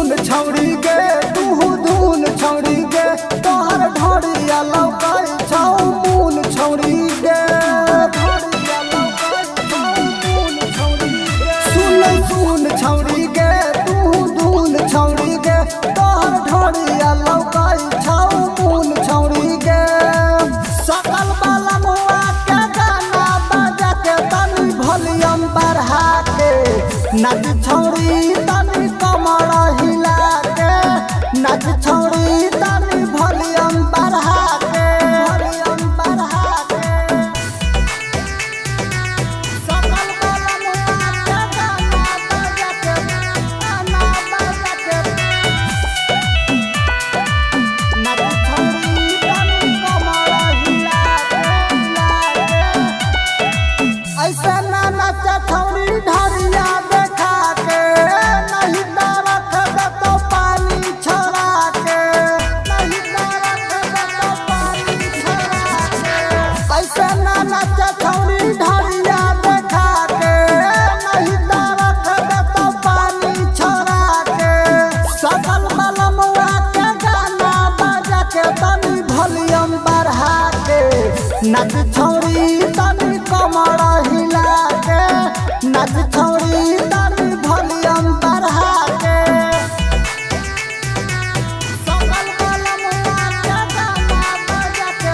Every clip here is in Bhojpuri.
धून छौड़ी गे तू धून छौड़ी गे तोहर ढोरिया लौकाई छौ मून छौड़ी गे सुन छौड़ी गे तू धून छौड़ी गे तोहर ढोरिया लौकाई छौ मून छौड़ी गे सकल वाला मुआ के गाना बजा के तनी वॉल्यूम बढ़ा के नच छौड़ी तनी कमर हिला के नच छौड़ी तनी वॉल्यूम बढ़ा के सकल वाला मुआ के गाना बजा के नच छौड़ी तनी कमर हिला के ऐसे ना नच छौड़ी ढरिया देखा के नहीं तो रख दे तो पानी छोड़ा के नहीं तो रख दे तो पानी छोड़ा के ऐसे ना नच छौड़ी ढरिया देखा के नहीं तो रख दे तो पानी छोड़ा के सकल बलमुआ के गाना बजा के तनी वॉल्यूम बढ़ा के नच छौड़ी तनी कमर हिला के नच छौड़ी तनी वॉल्यूम बढ़ा के सकल बलमुआ के गाना बजा के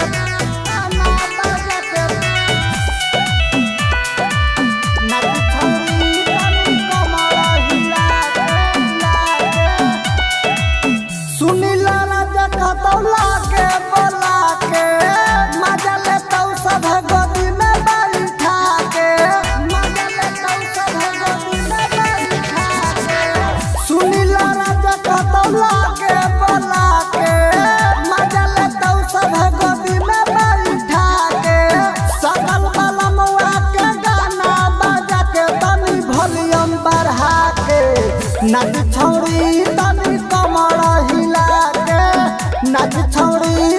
नच छौड़ी तनी कमर हिला के सुनीला राजा कहतौला के बोला के मजा लेतौ सब गोदी में बैठा के मजा लेतौ सब गोदी में बैठा के सुनीला राजा कहतौला के बोला के मजा लेतौ सब गोदी में बैठा के सकल बलमुआ के गाना बजा के तनी वॉल्यूम बढ़ा के नच छौड़ी तनी कमर हिला के नच छौड़ी